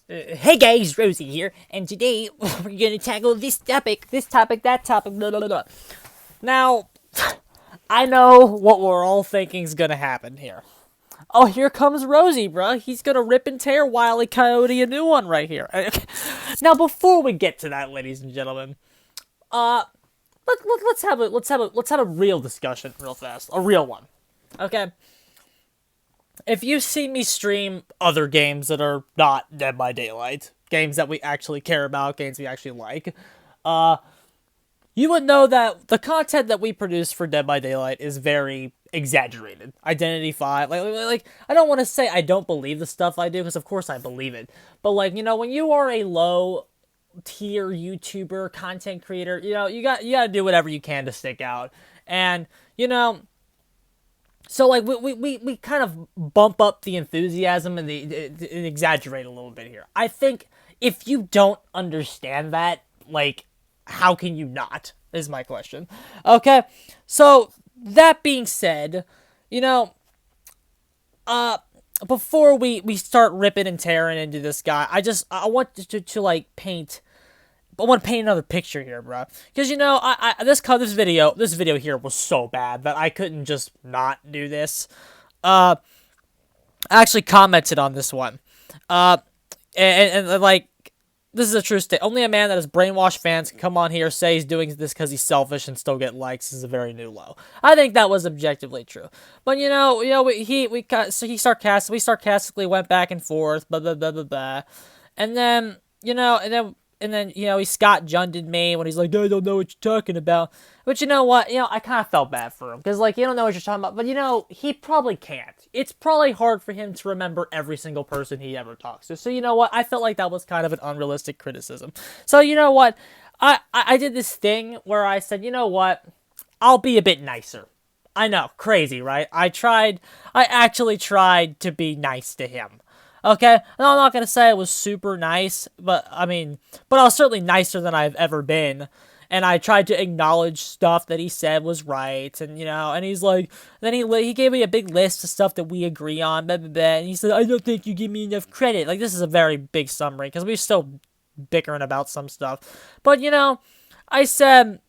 Hey guys, Rosie here, and today we're gonna tackle this topic, that topic, blah, blah, blah, blah. Now, I know what we're all thinking is gonna happen here. Oh, here comes Rosie, bruh. He's gonna rip and tear Wile E. Coyote a new one right here. Now, before we get to that, ladies and gentlemen, uh, let's have a real discussion real fast, a real one, okay? If you see me stream other games that are not Dead by Daylight, games that we actually care about, games we actually like, uh, you would know that the content that we produce for Dead by Daylight is very exaggerated. Identity 5, like I don't want to say I don't believe the stuff I do, because of course I believe it. But, like, when you are a low tier YouTuber, content creator, you gotta do whatever you can to stick out. And, so, like, we kind of bump up the enthusiasm and and exaggerate a little bit here. I think if you don't understand that, like, how can you not, is my question. Okay, so, that being said, you know, before we start ripping and tearing into this guy, I want to like, I want to paint another picture here, bro. Because, this video here was so bad that I couldn't just not do this. I actually commented on this one. Like, this is a true state. Only a man that has brainwashed fans can come on here, say he's doing this because he's selfish and still get likes. This is a very new low. I think that was objectively true. But, we sarcastically went back and forth, blah, blah, blah, blah, blah. And then, he Scott Junded me when he's like, I don't know what you're talking about. But you know what? I kind of felt bad for him. Because, like, you don't know what you're talking about. But, he probably can't. It's probably hard for him to remember every single person he ever talks to. So, you know what? I felt like that was kind of an unrealistic criticism. So, you know what? I did this thing where I said, you know what? I'll be a bit nicer. I know. Crazy, right? I actually tried to be nice to him. Okay, no, I'm not gonna say it was super nice, but I was certainly nicer than I've ever been. And I tried to acknowledge stuff that he said was right, and he's like, then he gave me a big list of stuff that we agree on, blah, blah, blah, and he said, I don't think you give me enough credit. Like, this is a very big summary, because we're still bickering about some stuff. But, I said,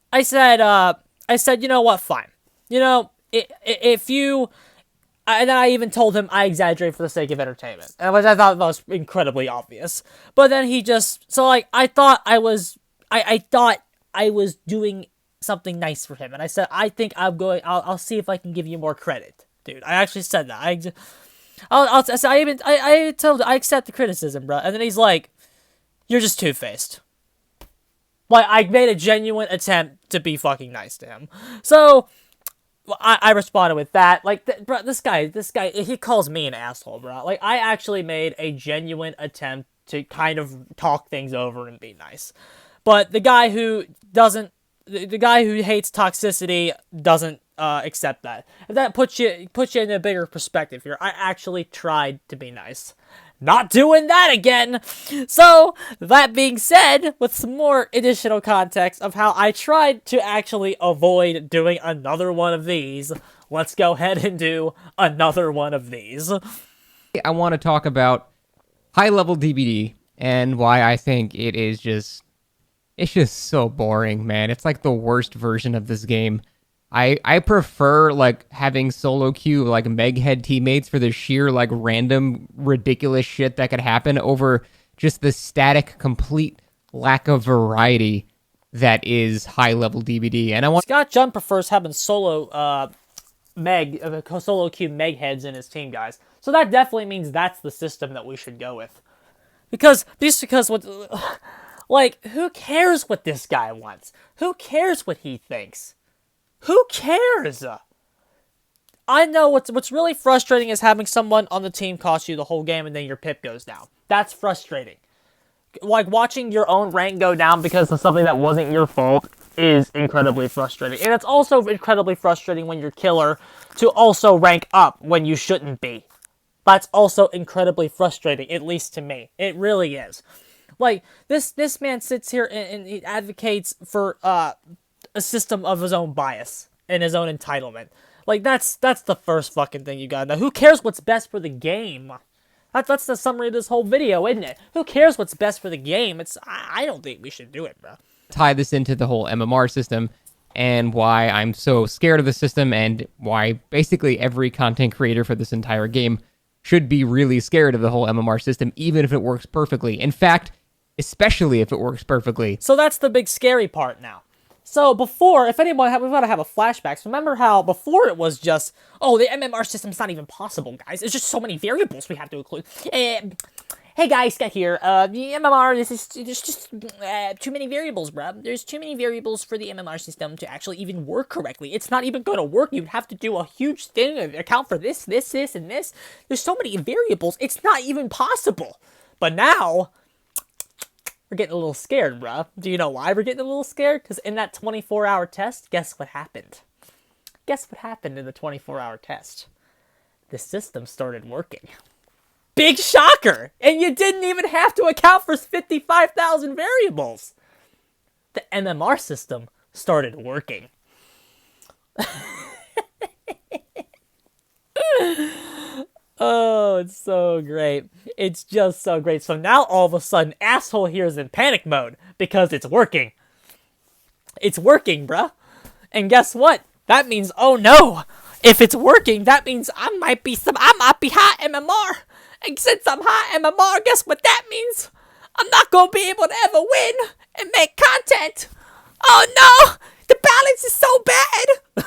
you know what, fine. If you... And then I even told him I exaggerate for the sake of entertainment, which I thought was incredibly obvious. But then he just, so, like, I thought I was doing something nice for him, and I said, I think I'll see if I can give you more credit, dude. I actually said that. I even told him I accept the criticism, bro. And then he's like, you're just two-faced. Like, I made a genuine attempt to be fucking nice to him. So, I responded with that. Like, bro, this guy, he calls me an asshole, bro. Like, I actually made a genuine attempt to kind of talk things over and be nice. But the guy who hates toxicity doesn't accept that. That puts you in a bigger perspective here. I actually tried to be nice. Not doing that again! So, that being said, with some more additional context of how I tried to actually avoid doing another one of these, let's go ahead and do another one of these. I want to talk about high-level dBd and why I think it's just so boring, man. It's like the worst version of this game. I prefer, like, having solo queue, like, Meghead teammates for the sheer, like, random, ridiculous shit that could happen over just the static, complete lack of variety that is high-level dBd. And I want Scott Jund prefers having solo queue Megheads in his team, guys. So that definitely means that's the system that we should go with. Because what, like, who cares what this guy wants? Who cares what he thinks? Who cares? I know what's really frustrating is having someone on the team cost you the whole game and then your pip goes down. That's frustrating. Like, watching your own rank go down because of something that wasn't your fault is incredibly frustrating. And it's also incredibly frustrating when your killer to also rank up when you shouldn't be. That's also incredibly frustrating, at least to me. It really is. Like, this man sits here and he advocates for a system of his own bias and his own entitlement. Like, that's the first fucking thing you gotta know. Who cares what's best for the game? That's the summary of this whole video, isn't it? Who cares what's best for the game? I don't think we should do it, bro. Tie this into the whole MMR system and why I'm so scared of the system and why basically every content creator for this entire game should be really scared of the whole MMR system, even if it works perfectly. In fact, especially if it works perfectly. So that's the big scary part now. So before, if anyone, we want to have a flashbacks, remember how before it was just, oh, the MMR system's not even possible, guys. There's just so many variables we have to include. Hey guys, Scott here. The MMR, there's just too many variables, bruh. There's too many variables for the MMR system to actually even work correctly. It's not even going to work. You'd have to do a huge thing and account for this, and this. There's so many variables. It's not even possible. But now, we're getting a little scared, bruh. Do you know why we're getting a little scared? Because in that 24-hour test, guess what happened? Guess what happened in the 24-hour test? The system started working. Big shocker! And you didn't even have to account for 55,000 variables. The MMR system started working. Oh, it's so great. It's just so great. So now all of a sudden, asshole here is in panic mode because it's working. It's working, bruh. And guess what? That means, oh no! If it's working, that means I might be high MMR. And since I'm high MMR, guess what that means? I'm not gonna be able to ever win and make content. Oh no! The balance is so bad!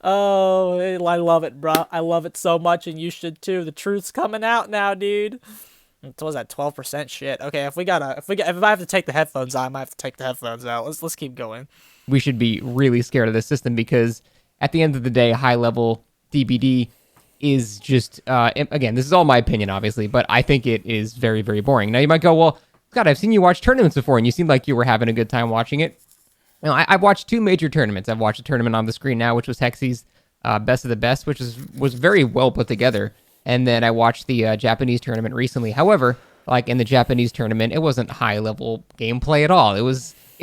Oh, I love it, bro. I love it so much, and you should too. The truth's coming out now, dude. What was that, 12% shit? Okay, if I have to take the headphones out, I might have to take the headphones out. Let's keep going. We should be really scared of this system because at the end of the day, high level dBd is just, again, this is all my opinion, obviously, but I think it is very, very boring. Now you might go, well, Scott, I've seen you watch tournaments before, and you seemed like you were having a good time watching it. You know, I've watched two major tournaments. I've watched a tournament on the screen now, which was hiGh's Best of the Best, which was very well put together. And then I watched the Japanese tournament recently. However, like in the Japanese tournament, it wasn't high-level gameplay at all. It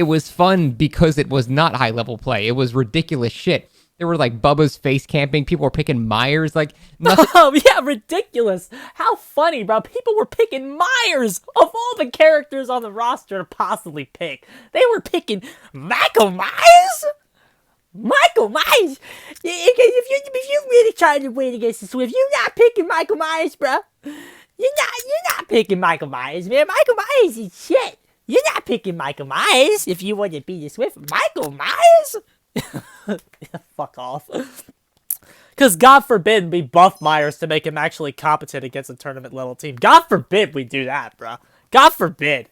was fun because it was not high-level play. It was ridiculous shit. There were like Bubba's face camping. People were picking Myers. Like nothing. Oh yeah, ridiculous! How funny, bro! People were picking Myers of all the characters on the roster to possibly pick. They were picking Michael Myers. Michael Myers. If you really trying to win against the Swift, you're not picking Michael Myers, bro. You're not picking Michael Myers, man. Michael Myers is shit. You're not picking Michael Myers if you want to beat the Swift. Michael Myers. Fuck off. Because God forbid we buff Myers to make him actually competent against a tournament level team. God forbid we do that, bro. God forbid.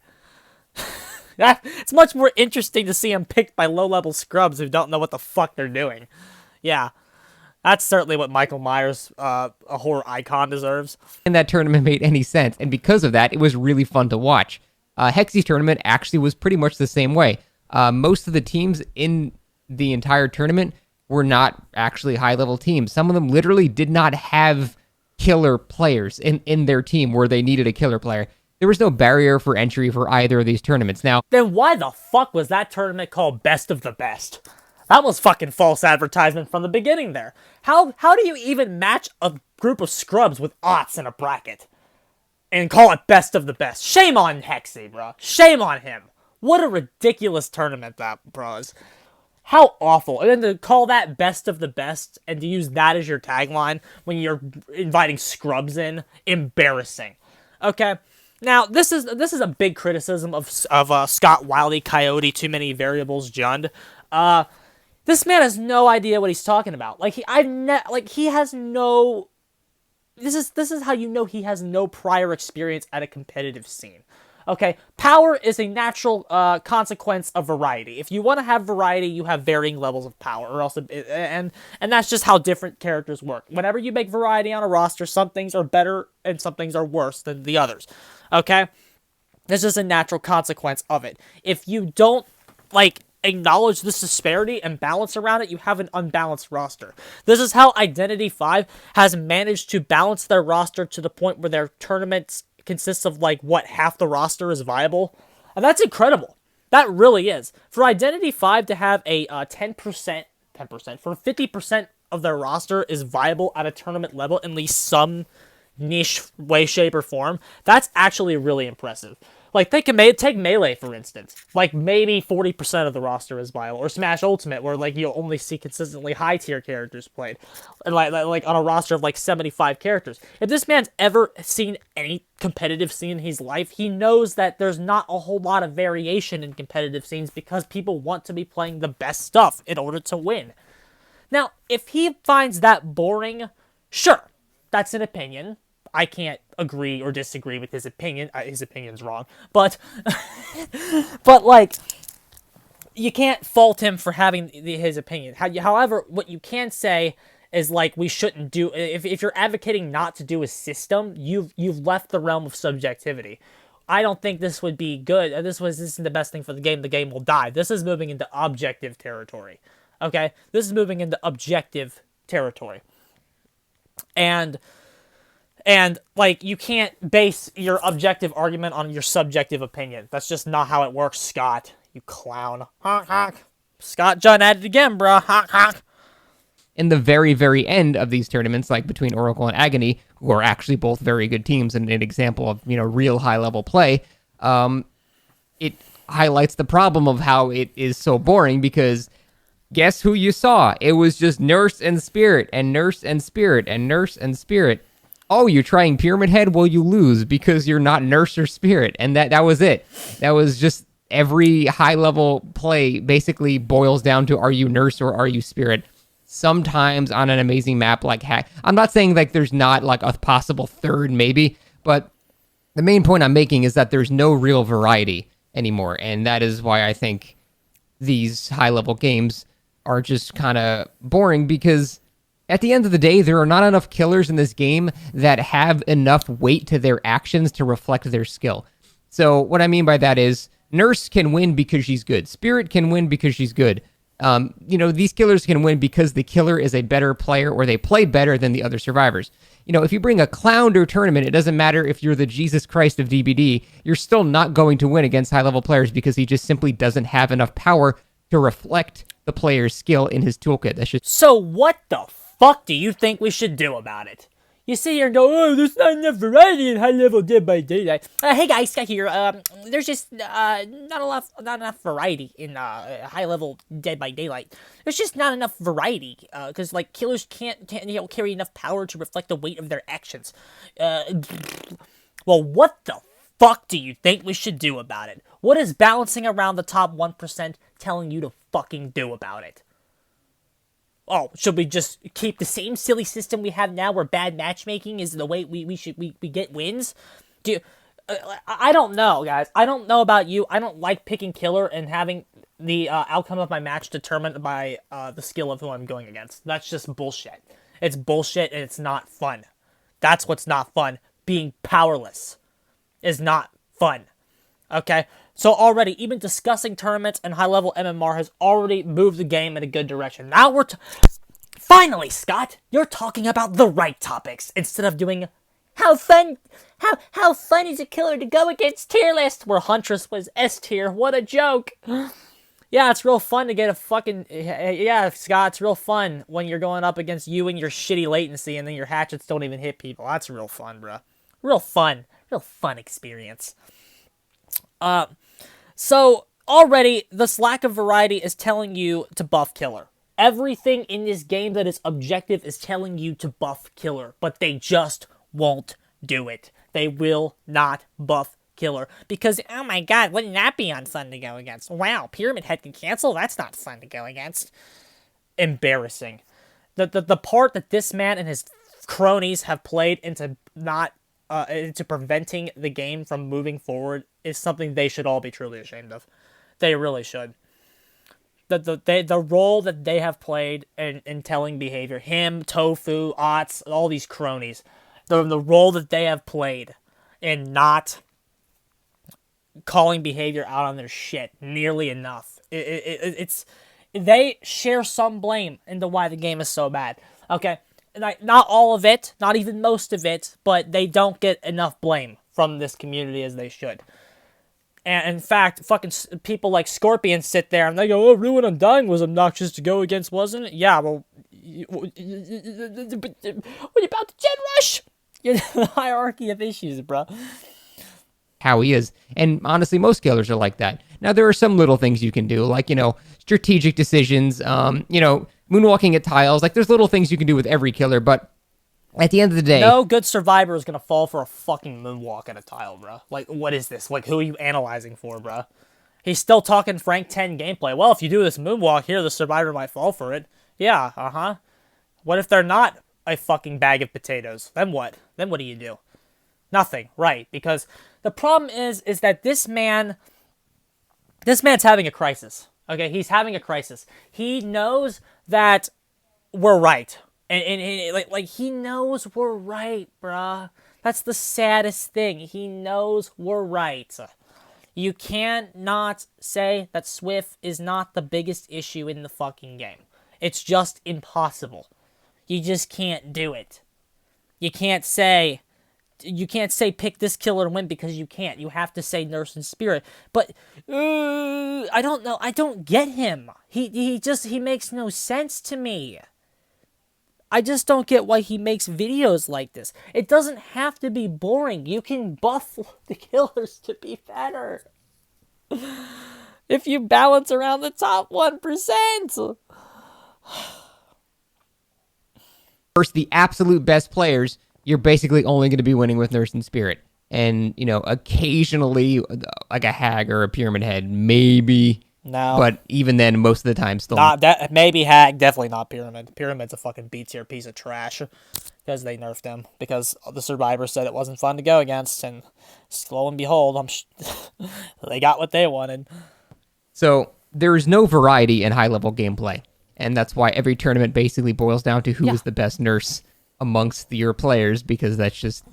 It's much more interesting to see him picked by low-level scrubs who don't know what the fuck they're doing. Yeah. That's certainly what Michael Myers, a horror icon, deserves. And that tournament made any sense. And because of that, it was really fun to watch. hiGh's tournament actually was pretty much the same way. Most of the teams in the entire tournament were not actually high-level teams. Some of them literally did not have killer players in their team where they needed a killer player. There was no barrier for entry for either of these tournaments. Now, then why the fuck was that tournament called Best of the Best? That was fucking false advertisement from the beginning there. How do you even match a group of scrubs with aughts in a bracket and call it Best of the Best? Shame on hiGh, bro. Shame on him. What a ridiculous tournament that, bros. How awful. And then to call that Best of the Best and to use that as your tagline when you're inviting scrubs in, embarrassing. Okay? Now, this is a big criticism of Scott Wiley Coyote Too Many Variables Jund. This man has no idea what he's talking about. Like he has no. This is how you know he has no prior experience at a competitive scene. Okay, power is a natural consequence of variety. If you want to have variety, you have varying levels of power, or else and that's just how different characters work. Whenever you make variety on a roster, some things are better and some things are worse than the others. Okay, this is a natural consequence of it. If you don't acknowledge this disparity and balance around it, you have an unbalanced roster. This is how Identity 5 has managed to balance their roster to the point where their tournaments consists of half the roster is viable, and that's incredible. That really is. For Identity 5 to have a 10%, for 50% of their roster is viable at a tournament level, at least some niche way, shape, or form, that's actually really impressive. Like, take Melee, for instance. Like, maybe 40% of the roster is viable. Or Smash Ultimate, where, like, you'll only see consistently high-tier characters played. And like on a roster of, like, 75 characters. If this man's ever seen any competitive scene in his life, he knows that there's not a whole lot of variation in competitive scenes because people want to be playing the best stuff in order to win. Now, if he finds that boring, sure, that's an opinion. I can't agree or disagree with his opinion. His opinion's wrong. But, like, you can't fault him for having his opinion. However, what you can say is, like, we shouldn't do... If you're advocating not to do a system, you've left the realm of subjectivity. I don't think this would be good. This isn't the best thing for the game. The game will die. This is moving into objective territory. Okay? This is moving into objective territory. And, like, you can't base your objective argument on your subjective opinion. That's just not how it works, Scott. You clown. Honk, honk. Scott John at it again, bruh. Honk, honk. In the very, very end of these tournaments, like between Oracle and Agony, who are actually both very good teams and an example of, real high-level play, it highlights the problem of how it is so boring because guess who you saw? It was just Nurse and Spirit and Nurse and Spirit and Nurse and Spirit. Oh, you're trying Pyramid Head? Well, you lose because you're not Nurse or Spirit. And that was it. That was just every high-level play basically boils down to are you Nurse or are you Spirit? Sometimes on an amazing map like Hack. I'm not saying like there's not like a possible third maybe, but the main point I'm making is that there's no real variety anymore. And that is why I think these high-level games are just kind of boring because at the end of the day, there are not enough killers in this game that have enough weight to their actions to reflect their skill. So what I mean by that is Nurse can win because she's good. Spirit can win because she's good. These killers can win because the killer is a better player or they play better than the other survivors. If you bring a clown to a tournament, it doesn't matter if you're the Jesus Christ of dBd, you're still not going to win against high-level players because he just simply doesn't have enough power to reflect the player's skill in his toolkit. That's just... So what the fuck do you think we should do about it? You sit here and go, oh, there's not enough variety in high-level Dead by Daylight. Hey guys, Scott here. There's just not enough variety in high-level Dead by Daylight. There's just not enough variety because like killers can't carry enough power to reflect the weight of their actions. Well, what the fuck do you think we should do about it? What is balancing around the top 1% telling you to fucking do about it? Oh, should we just keep the same silly system we have now where bad matchmaking is the way we get wins? I don't know, guys. I don't know about you. I don't like picking killer and having the outcome of my match determined by the skill of who I'm going against. That's just bullshit. It's bullshit and it's not fun. That's what's not fun. Being powerless is not fun. Okay? So already, even discussing tournaments and high-level MMR has already moved the game in a good direction. Now we're... Finally, Scott! You're talking about the right topics, instead of doing... How fun is a killer to go against tier list? Where Huntress was S tier. What a joke! Yeah, it's real fun to get a fucking... Yeah, Scott, it's real fun when you're going up against you and your shitty latency and then your hatchets don't even hit people. That's real fun, bro. Real fun. Real fun experience. So, already, this lack of variety is telling you to buff killer. Everything in this game that is objective is telling you to buff killer, but they just won't do it. They will not buff killer. Because, oh my god, wouldn't that be fun to go against? Wow, Pyramid Head can cancel? That's not fun to go against. Embarrassing. The part that this man and his cronies have played into into preventing the game from moving forward is something they should all be truly ashamed of. They really should. The role that they have played in telling behavior, him, Tofu, Otz, all these cronies, the role that they have played in not calling behavior out on their shit nearly enough. They share some blame into why the game is so bad. Okay? Not all of it, not even most of it, but they don't get enough blame from this community as they should. And in fact, fucking people like Scorpion sit there and they go, oh, Ruin Undying was obnoxious to go against, wasn't it? Yeah, well, what about the Gen Rush? You're the hierarchy of issues, bro. How he is. And honestly, most killers are like that. Now, there are some little things you can do, like, strategic decisions, moonwalking at tiles. Like, there's little things you can do with every killer, but at the end of the day, No good survivor is gonna fall for a fucking moonwalk at a tile, bro. Like, what is this? Like, who are you analyzing for, bro? He's still talking Frank 10 gameplay. Well, if you do this moonwalk here, the survivor might fall for it. Yeah, uh-huh. What if they're not a fucking bag of potatoes? Then what? Then what do you do? Nothing, right? Because the problem is that this man's having a crisis. Okay, he's having a crisis. He knows that we're right, and like he knows we're right, bruh. That's the saddest thing. He knows we're right. You can't not say that Swift is not the biggest issue in the fucking game. It's just impossible. You just can't do it. You can't say pick this killer to win because you can't. You have to say Nurse and Spirit. But I don't know. I don't get him. He makes no sense to me. I just don't get why he makes videos like this. It doesn't have to be boring. You can buff the killers to be better. If you balance around the top 1%. first, the absolute best players, you're basically only going to be winning with Nurse and Spirit. And, occasionally, like a hag or a pyramid head, maybe. No. But even then, most of the time, still. Not that, maybe hag, definitely not pyramid. Pyramid's a fucking B-tier piece of trash. Because they nerfed him. Because the survivor said it wasn't fun to go against. And lo and behold, they got what they wanted. So, there is no variety in high-level gameplay. And that's why every tournament basically boils down to who is the best nurse amongst your players. Because that's just,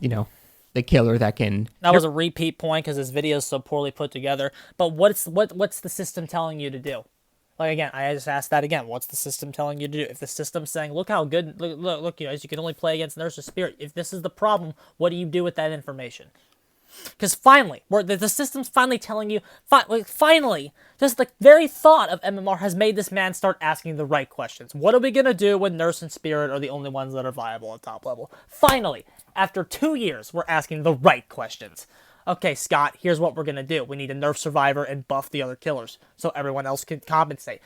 the killer that can... That was a repeat point because this video is so poorly put together. But what's the system telling you to do? Like, again, I just asked that again. What's the system telling you to do? If the system's saying, look how good... Look, you can only play against Nurse's Spirit. If this is the problem, what do you do with that information? Because finally, the system's finally telling you... Finally, just the very thought of MMR has made this man start asking the right questions. What are we going to do when Nurse and Spirit are the only ones that are viable at top level? Finally, after 2 years, we're asking the right questions. Okay, Scott, here's what we're going to do. We need to nerf Survivor and buff the other killers so everyone else can compensate.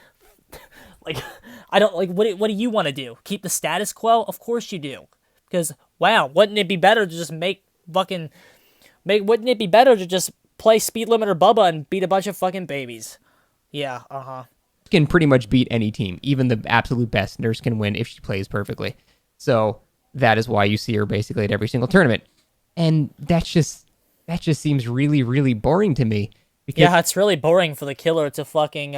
What do you want to do? Keep the status quo? Of course you do. Because, wow, wouldn't it be better to just wouldn't it be better to just play Speed Limiter Bubba and beat a bunch of fucking babies? Yeah, Can pretty much beat any team. Even the absolute best nurse can win if she plays perfectly. So that is why you see her basically at every single tournament. And that just seems really, really boring to me. Yeah, it's really boring for the killer to fucking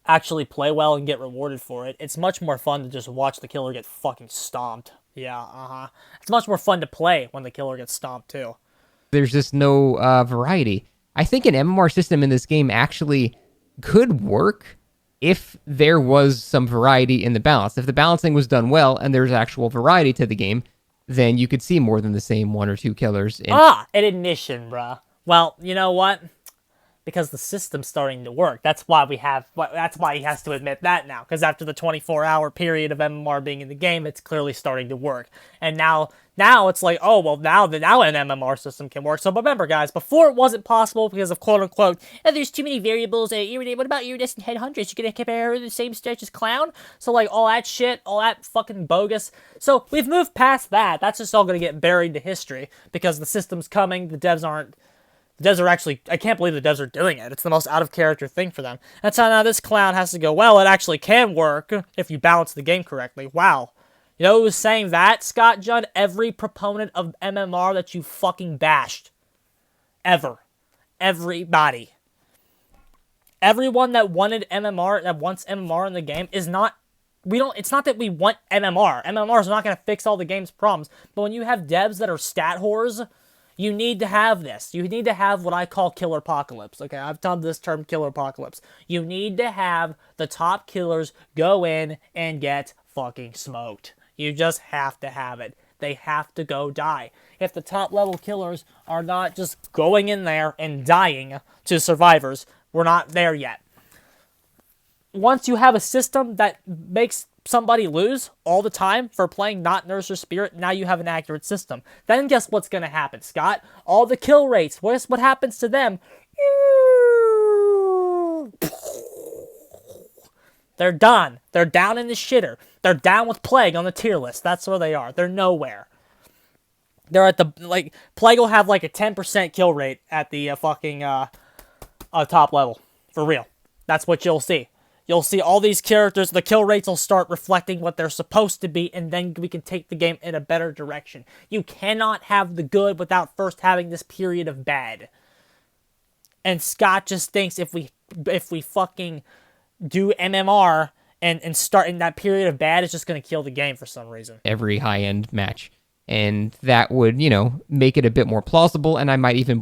actually play well and get rewarded for it. It's much more fun to just watch the killer get fucking stomped. Yeah, It's much more fun to play when the killer gets stomped, too. There's just no variety. I think an MMR system in this game actually could work if there was some variety in the balance. If the balancing was done well and there's actual variety to the game, then you could see more than the same one or two killers. An admission, bruh. Well, you know what? Because the system's starting to work. That's why he has to admit that now. Because after the 24-hour period of MMR being in the game, it's clearly starting to work. And now it's like, oh, well, now an MMR system can work. So remember, guys, before it wasn't possible because of quote-unquote, there's too many variables. What about iridescent headhunters? You're going to compare her to the same stretch as Clown? So, all that shit, all that fucking bogus. So we've moved past that. That's just all going to get buried to history because the system's coming. The devs are actually... I can't believe the devs are doing it. It's the most out-of-character thing for them. That's how now this clown has to go, well, it actually can work if you balance the game correctly. Wow. You know who was saying that, Scott Judd? Every proponent of MMR that you fucking bashed. Ever. Everybody. Everyone that wanted MMR, that wants MMR in the game, is not... It's not that we want MMR. MMR is not going to fix all the game's problems. But when you have devs that are stat whores... You need to have this. You need to have what I call killer apocalypse. Okay, I've dubbed this term killer apocalypse. You need to have the top killers go in and get fucking smoked. You just have to have it. They have to go die. If the top level killers are not just going in there and dying to survivors, we're not there yet. Once you have a system that makes somebody lose all the time for playing not Nurse or Spirit, now you have an accurate system. Then guess what's going to happen, Scott? All the kill rates, what happens to them? They're done. They're down in the shitter. They're down with Plague on the tier list. That's where they are. They're nowhere. They're at the, like, Plague will have like a 10% kill rate at the fucking top level. For real. That's what you'll see. You'll see all these characters, the kill rates will start reflecting what they're supposed to be, and then we can take the game in a better direction. You cannot have the good without first having this period of bad. And Scott just thinks if we fucking do MMR and start in that period of bad, it's just going to kill the game for some reason. Every high-end match. And that would, make it a bit more plausible, and I might even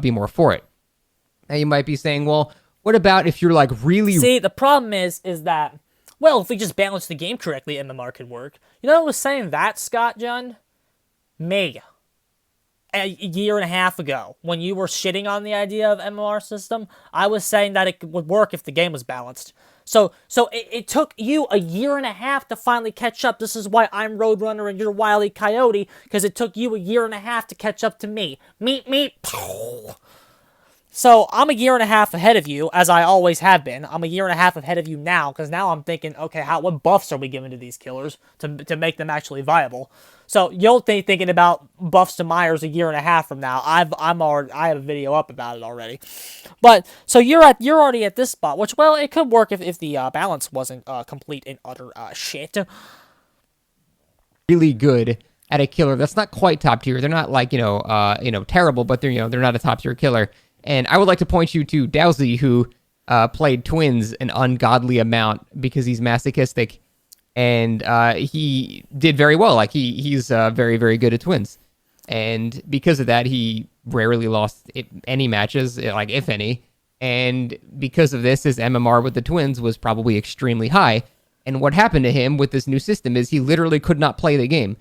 be more for it. Now you might be saying, well, what about if you're like really... See, the problem is that, well, if we just balance the game correctly, MMR could work. You know who was saying that, Scott John? Me. A year and a half ago, when you were shitting on the idea of MMR system, I was saying that it would work if the game was balanced. So it took you a year and a half to finally catch up. This is why I'm Roadrunner and you're Wile E. Coyote, because it took you a year and a half to catch up to me. Meet. So I'm a year and a half ahead of you, as I always have been. I'm a year and a half ahead of you now, because now I'm thinking, okay, what buffs are we giving to these killers to make them actually viable? So you'll be thinking about buffs to Myers a year and a half from now. I have a video up about it already. But so you're already at this spot, which, well, it could work if the balance wasn't complete and utter shit. Really good at a killer that's not quite top tier. They're not like terrible, but they're not a top tier killer. And I would like to point you to Dowsey, who played Twins an ungodly amount because he's masochistic, and he did very well. Like he's very, very good at Twins, and because of that, he rarely lost any matches, like if any. And because of this, his MMR with the Twins was probably extremely high. And what happened to him with this new system is he literally could not play the game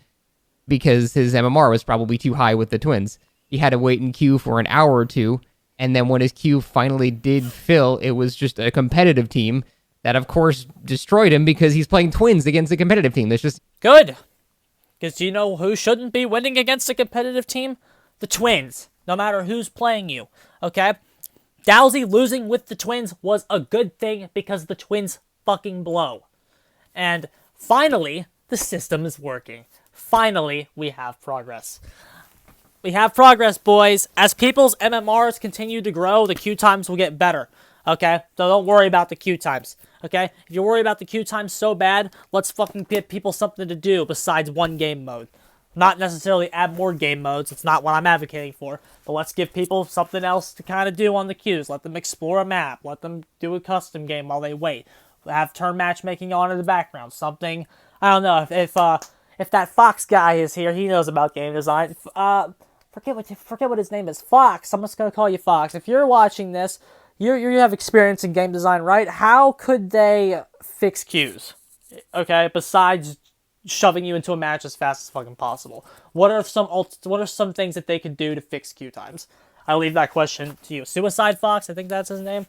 because his MMR was probably too high with the Twins. He had to wait in queue for an hour or two. And then when his queue finally did fill, it was just a competitive team that, of course, destroyed him because he's playing Twins against a competitive team. That's just... Good. Because do you know who shouldn't be winning against a competitive team? The Twins. No matter who's playing you. Okay? Dowsey losing with the Twins was a good thing because the Twins fucking blow. And finally, the system is working. Finally, we have progress. We have progress, boys. As people's MMRs continue to grow, the queue times will get better. Okay? So don't worry about the queue times. Okay? If you worry about the queue times so bad, let's fucking give people something to do besides one game mode. Not necessarily add more game modes. It's not what I'm advocating for. But let's give people something else to kind of do on the queues. Let them explore a map. Let them do a custom game while they wait. Have turn matchmaking on in the background. Something, I don't know, if that Fox guy is here, he knows about game design. Forget what his name is. Fox. I'm just gonna call you Fox. If you're watching this, you have experience in game design, right? How could they fix queues? Okay, besides shoving you into a match as fast as fucking possible. What are some things that they could do to fix queue times? I leave that question to you. Suicide Fox, I think that's his name.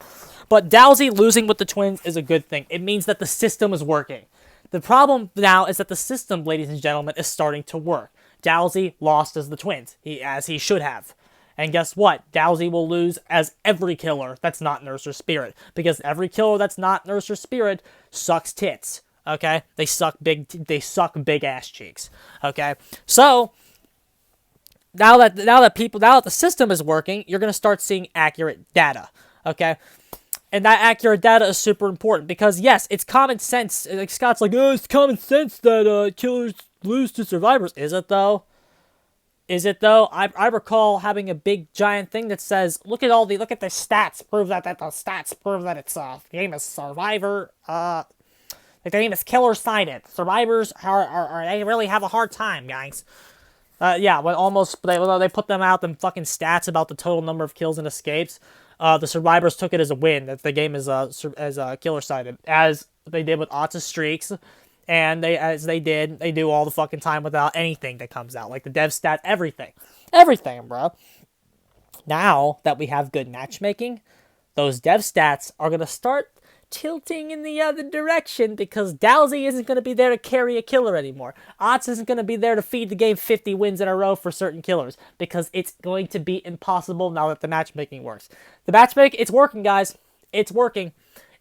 But Dowsey losing with the Twins is a good thing. It means that the system is working. The problem now is that the system, ladies and gentlemen, is starting to work. Dowsey lost as the Twins, as he should have. And guess what? Dowsey will lose as every killer that's not Nurse or Spirit. Because every killer that's not Nurse or Spirit sucks tits. Okay? They suck big ass cheeks. Okay? So now that the system is working, you're gonna start seeing accurate data. Okay? And that accurate data is super important because yes, it's common sense. Like Scott's like, oh, it's common sense that killers lose to survivors. Is it though? Is it though? I recall having a big giant thing that says, look at the stats. Prove that the stats prove that it's game is survivor. The game is killer sided. Survivors are they really have a hard time, guys. Yeah, when they put them out them fucking stats about the total number of kills and escapes. The survivors took it as a win that the game is killer sided, as they did with Otsa streaks, and they do all the fucking time without anything that comes out, like the dev stat, everything, bro. Now that we have good matchmaking, those dev stats are gonna start tilting in the other direction because dowsy isn't going to be there to carry a killer anymore. Ots isn't going to be there to feed the game 50 wins in a row for certain killers because it's going to be impossible now that the matchmaking works. The matchmaking, it's working, guys. It's working.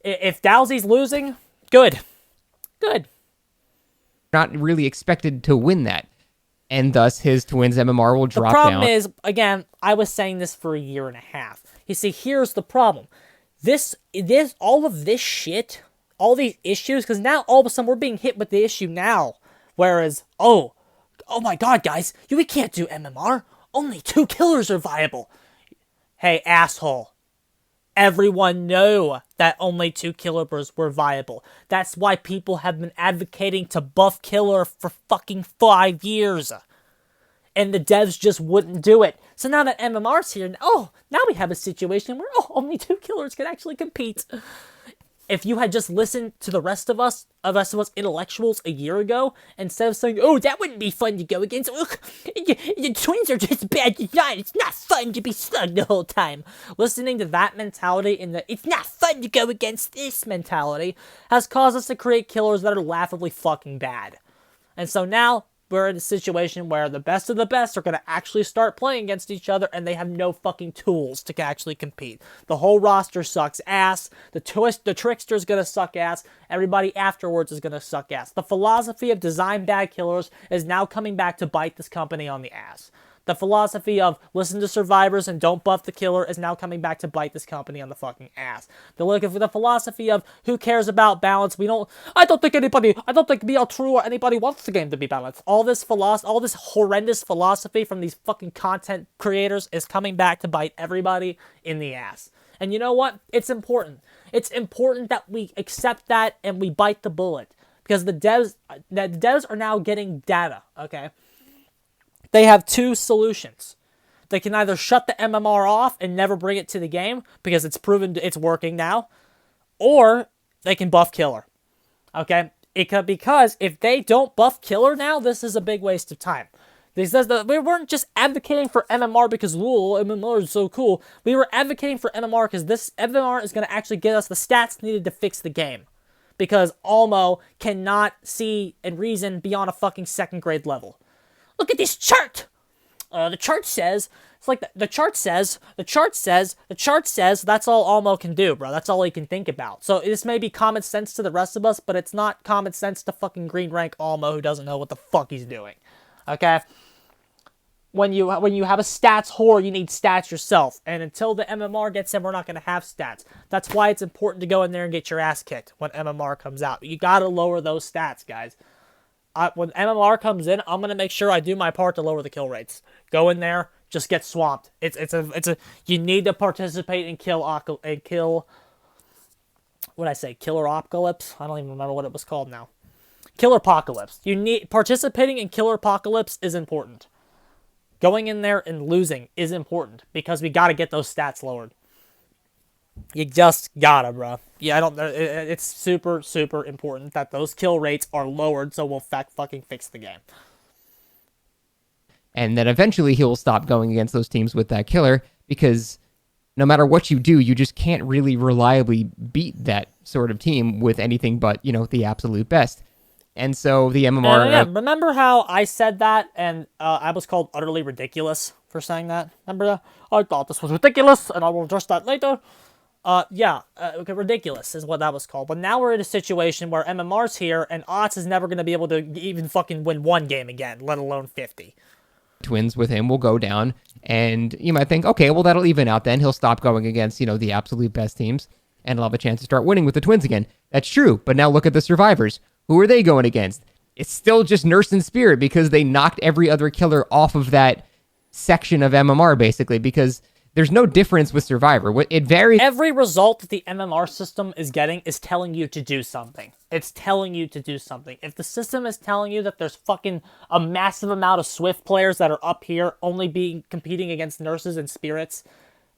If dowsy's losing, good. Good. Not really expected to win that. And thus his Twins MMR will drop down. The down. problem is, again, I was saying this for a year and a half. You see, here's the problem. All of this shit, all these issues, because now all of a sudden we're being hit with the issue now. Whereas, oh my god, guys, we can't do MMR. Only 2 killers are viable. Hey, asshole. Everyone knew that only 2 killers were viable. That's why people have been advocating to buff killer for fucking 5 years. And the devs just wouldn't do it. So now that MMR's here, now we have a situation where, only 2 killers can actually compete. If you had just listened to the rest of us intellectuals a year ago, instead of saying, that wouldn't be fun to go against. The Twins are just bad design. It's not fun to be slugged the whole time. Listening to that mentality and it's not fun to go against this mentality has caused us to create killers that are laughably fucking bad. And so now, we're in a situation where the best of the best are going to actually start playing against each other and they have no fucking tools to actually compete. The whole roster sucks ass. The trickster's going to suck ass. Everybody afterwards is going to suck ass. The philosophy of design bad killers is now coming back to bite this company on the ass. The philosophy of listen to survivors and don't buff the killer is now coming back to bite this company on the fucking ass. The philosophy of who cares about balance, I don't think BL True or anybody wants the game to be balanced. All this horrendous philosophy from these fucking content creators is coming back to bite everybody in the ass. And you know what? It's important. It's important that we accept that and we bite the bullet. Because the devs are now getting data, okay? They have 2 solutions. They can either shut the MMR off and never bring it to the game because it's proven it's working now, or they can buff killer. Okay? Because if they don't buff killer now, this is a big waste of time. We weren't just advocating for MMR because, MMR is so cool. We were advocating for MMR because this MMR is going to actually get us the stats needed to fix the game. Because Almo cannot see and reason beyond a fucking 2nd grade level. Look at this chart! The chart says, the chart says, that's all Almo can do, bro. That's all he can think about. So this may be common sense to the rest of us, but it's not common sense to fucking green rank Almo who doesn't know what the fuck he's doing. Okay? When you have a stats whore, you need stats yourself. And until the MMR gets in, we're not going to have stats. That's why it's important to go in there and get your ass kicked when MMR comes out. You got to lower those stats, guys. When MMR comes in, I'm gonna make sure I do my part to lower the kill rates. Go in there, just get swamped. You need to participate and kill. What did I say? Killer Apocalypse? I don't even remember what it was called now. Killer Apocalypse. Participating in Killer Apocalypse is important. Going in there and losing is important because we gotta get those stats lowered. You just gotta, bro. Yeah, it's super, super important that those kill rates are lowered so we'll fucking fix the game. And then eventually he'll stop going against those teams with that killer because no matter what you do, you just can't really reliably beat that sort of team with anything but, the absolute best. And so the MMR... remember how I said that and I was called utterly ridiculous for saying that? Remember that? I thought this was ridiculous and I will address that later. Ridiculous is what that was called. But now we're in a situation where MMR's here, and Ots is never going to be able to even fucking win 1 game again, let alone 50. Twins with him will go down, and you might think, okay, well, that'll even out then. He'll stop going against, the absolute best teams, and he'll have a chance to start winning with the Twins again. That's true, but now look at the survivors. Who are they going against? It's still just Nurse and Spirit because they knocked every other killer off of that section of MMR, basically, because... There's no difference with Survivor. It varies. Every result that the MMR system is getting is telling you to do something. It's telling you to do something. If the system is telling you that there's fucking a massive amount of Swift players that are up here only competing against Nurses and Spirits,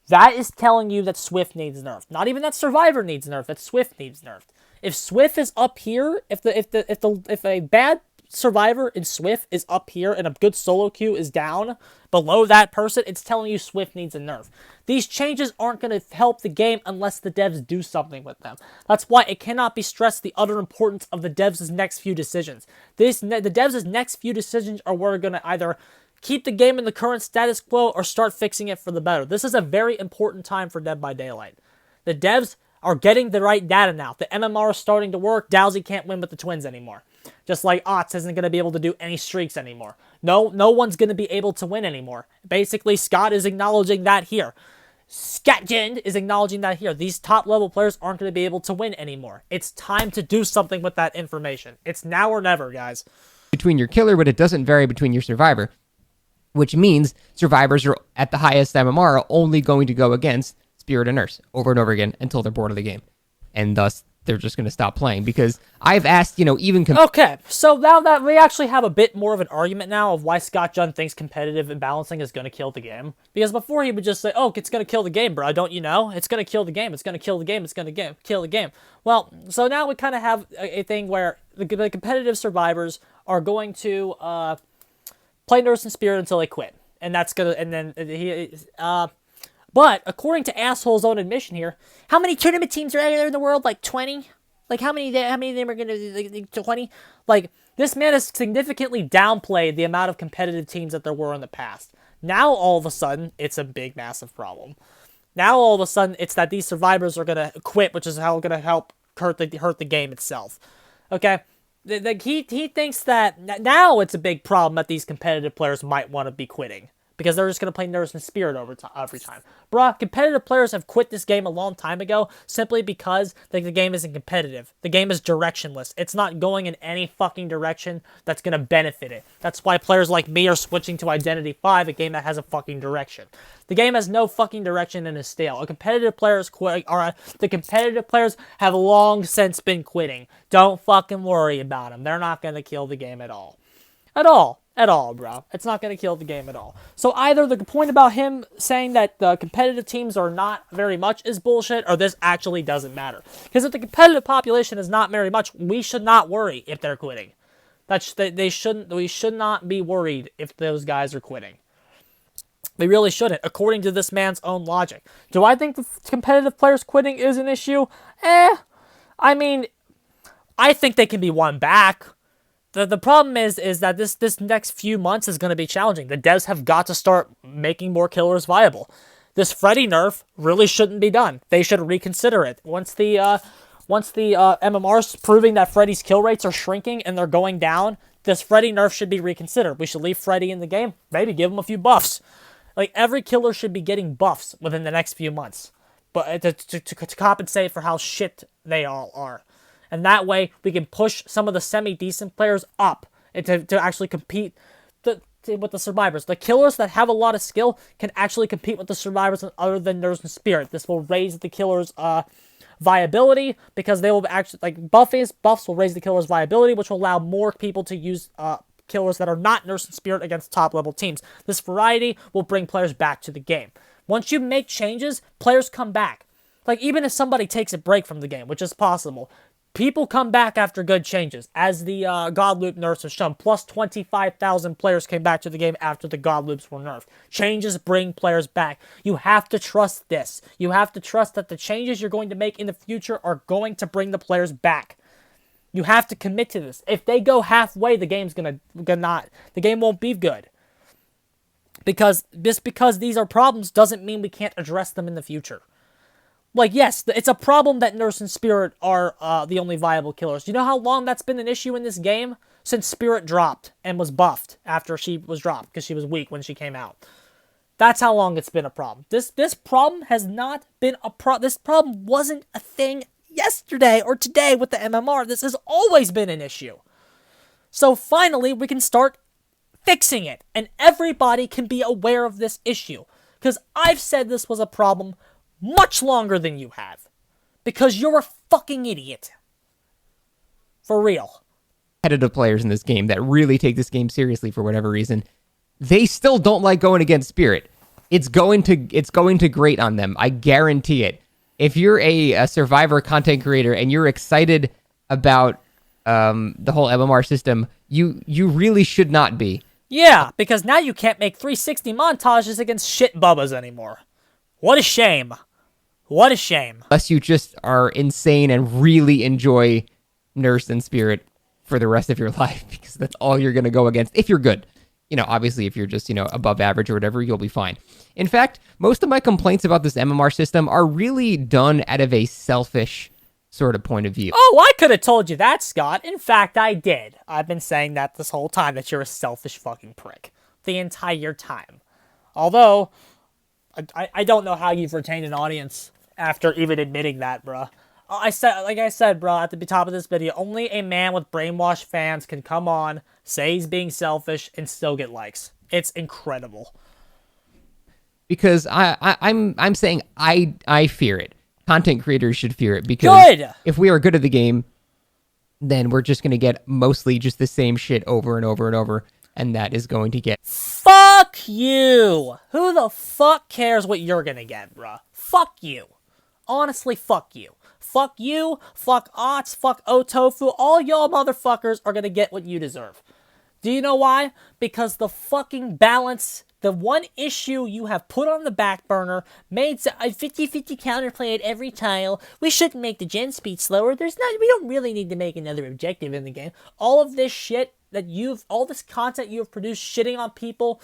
that is telling you that Swift needs nerfed. Not even that Survivor needs nerfed, that Swift needs nerfed. If Swift is up here, if a bad survivor in Swift is up here and a good solo queue is down below that person, it's telling you Swift needs a nerf. These changes aren't going to help the game unless the devs do something with them. That's why it cannot be stressed the utter importance of the devs' next few decisions. The devs' next few decisions are where they're going to either keep the game in the current status quo or start fixing it for the better. This is a very important time for Dead by Daylight. The devs are getting the right data now. The MMR is starting to work. Dowsy can't win with the Twins anymore. Just like Otz isn't going to be able to do any streaks anymore. No one's going to be able to win anymore. Basically, Scott is acknowledging that here. Scatgend is acknowledging that here. These top-level players aren't going to be able to win anymore. It's time to do something with that information. It's now or never, guys. Between your killer, but it doesn't vary between your survivor, which means survivors are at the highest MMR are only going to go against Spirit and Nurse over and over again until they're bored of the game. And thus, they're just going to stop playing. Because I've asked, even... Okay, so now that we actually have a bit more of an argument now of why Scott Jund thinks competitive imbalancing is going to kill the game. Because before he would just say, oh, it's going to kill the game, bro. Don't you know? It's going to kill the game. It's going to kill the game. It's going to kill the game. Well, so now we kind of have a thing where the competitive survivors are going to play Nurse and Spirit until they quit. And that's going to... And then but according to Asshole's own admission here, how many tournament teams are out there in the world? Like 20? Like how many of them are going to 20? Like this man has significantly downplayed the amount of competitive teams that there were in the past. Now all of a sudden, it's a big, massive problem. Now all of a sudden, it's that these survivors are going to quit, which is how going to help hurt the game itself. Okay? He thinks that now it's a big problem that these competitive players might want to be quitting. Because they're just going to play Nurse and Spirit every time. Bruh, competitive players have quit this game a long time ago simply because the game isn't competitive. The game is directionless. It's not going in any fucking direction that's going to benefit it. That's why players like me are switching to Identity 5, a game that has a fucking direction. The game has no fucking direction and is stale. The competitive players have long since been quitting. Don't fucking worry about them. They're not going to kill the game at all. At all, bro. It's not going to kill the game at all. So either the point about him saying that the competitive teams are not very much is bullshit, or this actually doesn't matter. Because if the competitive population is not very much, we should not worry if they're quitting. We should not be worried if those guys are quitting. We really shouldn't, according to this man's own logic. Do I think the competitive players quitting is an issue? I mean, I think they can be won back. The problem is that this next few months is going to be challenging. The devs have got to start making more killers viable. This Freddy nerf really shouldn't be done. They should reconsider it. Once the MMR's proving that Freddy's kill rates are shrinking and they're going down, this Freddy nerf should be reconsidered. We should leave Freddy in the game. Maybe give him a few buffs. Like, every killer should be getting buffs within the next few months. But to compensate for how shit they all are. And that way, we can push some of the semi-decent players up to actually compete with the survivors. The killers that have a lot of skill can actually compete with the survivors other than Nurse and Spirit. This will raise the killers' viability, because they will actually, like, buffs will raise the killers' viability, which will allow more people to use killers that are not Nurse and Spirit against top-level teams. This variety will bring players back to the game. Once you make changes, players come back. Like, even if somebody takes a break from the game, which is possible, people come back after good changes, as the God Loop nerfs have shown. Plus 25,000 players came back to the game after the God Loops were nerfed. Changes bring players back. You have to trust this. You have to trust that the changes you're going to make in the future are going to bring the players back. You have to commit to this. If they go halfway, the game's the game won't be good. Because these are problems doesn't mean we can't address them in the future. Like, yes, it's a problem that Nurse and Spirit are the only viable killers. You know how long that's been an issue in this game? Since Spirit dropped and was buffed after she was dropped, because she was weak when she came out. That's how long it's been a problem. This problem has not been a problem. This problem wasn't a thing yesterday or today with the MMR. This has always been an issue. So finally, we can start fixing it. And everybody can be aware of this issue. Because I've said this was a problem much longer than you have. Because you're a fucking idiot. For real. Competitive players in this game that really take this game seriously for whatever reason, they still don't like going against Spirit. It's going to grate on them. I guarantee it. If you're a Survivor content creator and you're excited about the whole MMR system, You really should not be. Yeah, because now you can't make 360 montages against shit bubbas anymore. What a shame. What a shame. Unless you just are insane and really enjoy Nurse and Spirit for the rest of your life, because that's all you're going to go against if you're good. Obviously, if you're just, above average or whatever, you'll be fine. In fact, most of my complaints about this MMR system are really done out of a selfish sort of point of view. Oh, I could have told you that, Scott. In fact, I did. I've been saying that this whole time, that you're a selfish fucking prick. The entire time. Although, I don't know how you've retained an audience after even admitting that, bruh. Like I said, bro, at the top of this video, only a man with brainwashed fans can come on, say he's being selfish, and still get likes. It's incredible. Because I'm saying I fear it. Content creators should fear it, because if we are good at the game, then we're just going to get mostly just the same shit over and over and over, and that is going to get... Fuck you! Who the fuck cares what you're going to get, bruh? Fuck you. Honestly, fuck you. Fuck you, fuck Ots, fuck Otofu, all y'all motherfuckers are gonna get what you deserve. Do you know why? Because the fucking balance, the one issue you have put on the back burner, made a 50-50 counterplay at every tile. We shouldn't make the gen speed slower. We don't really need to make another objective in the game. All of this shit all this content you have produced shitting on people,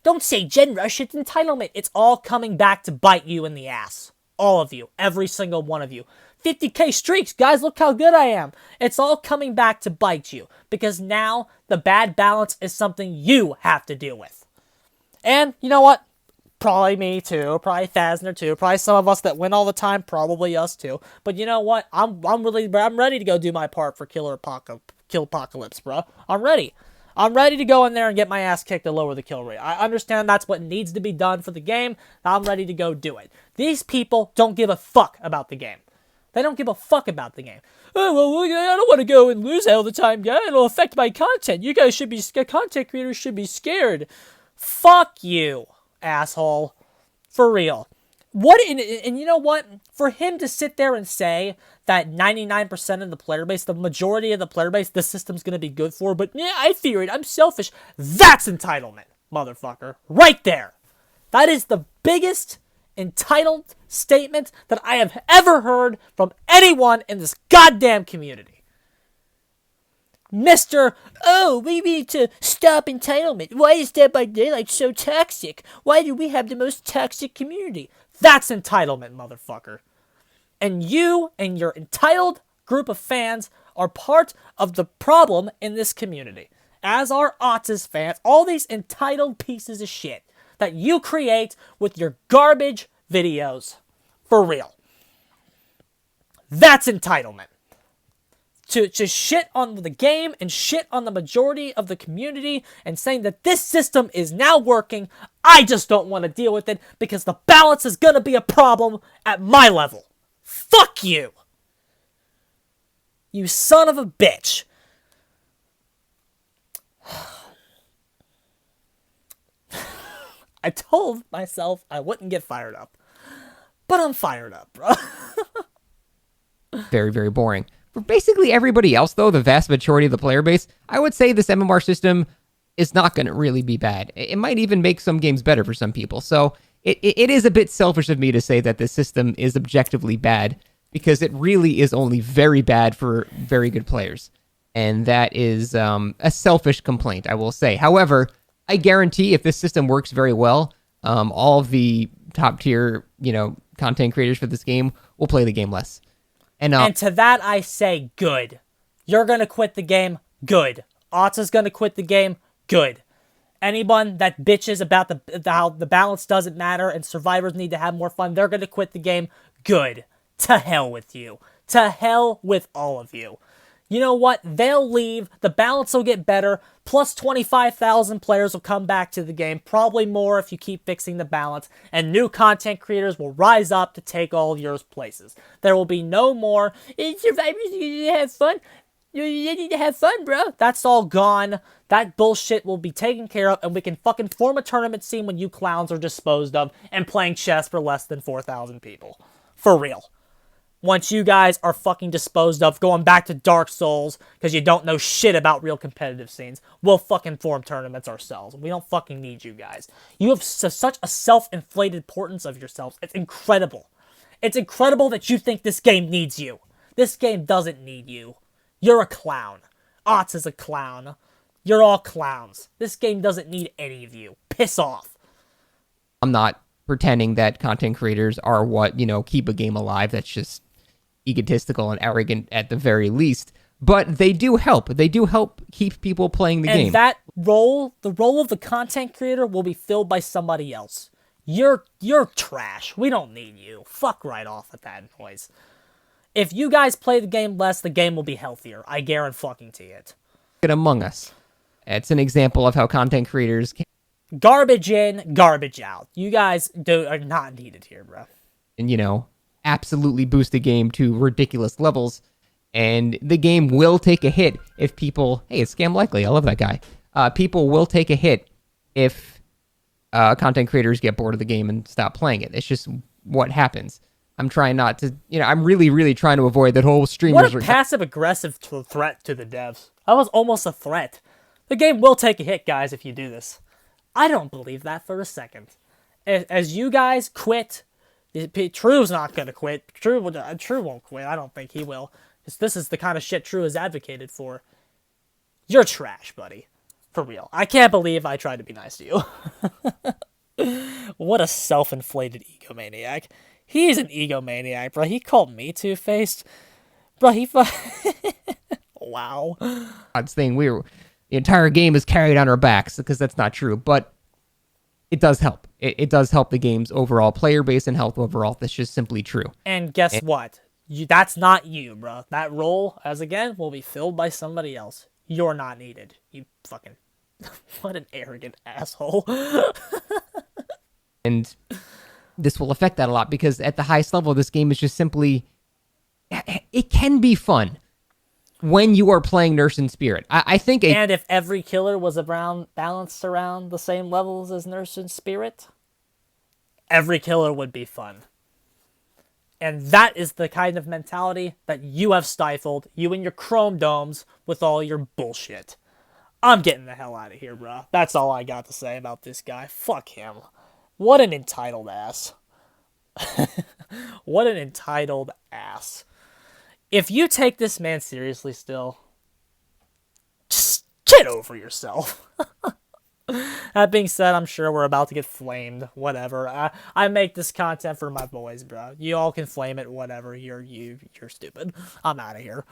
don't say gen rush, it's entitlement. It's all coming back to bite you in the ass. All of you. Every single one of you. 50k streaks, guys, look how good I am. It's all coming back to bite you. Because now, the bad balance is something you have to deal with. And, you know what? Probably me too. Probably Thasner too. Probably some of us that win all the time. Probably us too. But you know what? I'm ready to go do my part for Kill Apocalypse, bro. I'm ready. I'm ready to go in there and get my ass kicked to lower the kill rate. I understand that's what needs to be done for the game. I'm ready to go do it. These people don't give a fuck about the game. They don't give a fuck about the game. Oh, well, I don't want to go and lose all the time, guy. It'll affect my content. You guys should be scared. Content creators should be scared. Fuck you, asshole. For real. And you know what? For him to sit there and say that 99% of the player base, the majority of the player base, the system's going to be good for, but yeah, I fear it. I'm selfish. That's entitlement, motherfucker. Right there. That is the biggest entitled statement that I have ever heard from anyone in this goddamn community. Mr. Oh, we need to stop entitlement. Why is Dead by Daylight so toxic? Why do we have the most toxic community? That's entitlement, motherfucker. And you and your entitled group of fans are part of the problem in this community. As are Ots' fans, all these entitled pieces of shit that you create with your garbage videos. For real. That's entitlement. To shit on the game and shit on the majority of the community and saying that this system is now working, I just don't want to deal with it because the balance is going to be a problem at my level. Fuck you! You son of a bitch. I told myself I wouldn't get fired up. But I'm fired up, bro. Very, very boring. For basically everybody else, though, the vast majority of the player base, I would say this MMR system is not going to really be bad. It might even make some games better for some people. So it is a bit selfish of me to say that this system is objectively bad, because it really is only very bad for very good players. And that is a selfish complaint, I will say. However, I guarantee if this system works very well, all of the top tier, content creators for this game will play the game less. And to that I say, good. You're going to quit the game, good. Ots is going to quit the game, good. Anyone that bitches about how the balance doesn't matter and survivors need to have more fun, they're going to quit the game, good. To hell with you. To hell with all of you. You know what? They'll leave. The balance will get better. Plus 25,000 players will come back to the game. Probably more if you keep fixing the balance. And new content creators will rise up to take all of your places. There will be no more, survivors need to have fun. You need to have fun, bro. That's all gone. That bullshit will be taken care of. And we can fucking form a tournament scene when you clowns are disposed of. And playing chess for less than 4,000 people. For real. once you guys are fucking disposed of, going back to Dark Souls because you don't know shit about real competitive scenes, we'll fucking form tournaments ourselves. We don't fucking need you guys. You have such a self-inflated importance of yourselves. It's incredible. It's incredible that you think this game needs you. This game doesn't need you. You're a clown. Otz is a clown. You're all clowns. This game doesn't need any of you. Piss off. I'm not pretending that content creators are what, keep a game alive. That's just egotistical and arrogant at the very least. But they do help. They do help keep people playing the game. And that role, the role of the content creator, will be filled by somebody else. You're trash. We don't need you. Fuck right off with that noise. If you guys play the game less, the game will be healthier. I guarantee it. Among Us. It's an example of how content creators can... Garbage in, garbage out. You guys are not needed here, bro. And, absolutely boost the game to ridiculous levels. And the game will take a hit if people... Hey, it's Scam Likely. I love that guy. People will take a hit if content creators get bored of the game and stop playing it. It's just what happens. I'm trying not to... I'm really, really trying to avoid that whole streamers... What a passive-aggressive threat to the devs. That was almost a threat. The game will take a hit, guys, if you do this. I don't believe that for a second. As you guys quit... True's not going to quit. True won't quit. I don't think he will. This is the kind of shit True has advocated for. You're trash, buddy. For real. I can't believe I tried to be nice to you. What a self-inflated egomaniac. He's an egomaniac, bro. He called me two-faced. Bro, wow. Odds thing, the entire game is carried on our backs, because that's not true, but it does help. It does help the game's overall player base and health overall. That's just simply true. And guess what? That's not you, bro. That role, as again, will be filled by somebody else. You're not needed. You fucking... What an arrogant asshole. And this will affect that a lot, because at the highest level, this game is just simply... It can be fun when you are playing Nurse in Spirit. I think... And if every killer was balanced around the same levels as Nurse in Spirit, every killer would be fun. And that is the kind of mentality that you have stifled, you and your chrome domes, with all your bullshit. I'm getting the hell out of here, bro. That's all I got to say about this guy. Fuck him. What an entitled ass. What an entitled ass. If you take this man seriously still, just get over yourself. That being said, I'm sure we're about to get flamed. Whatever. I make this content for my boys, bro. You all can flame it, whatever. You're stupid. I'm out of here.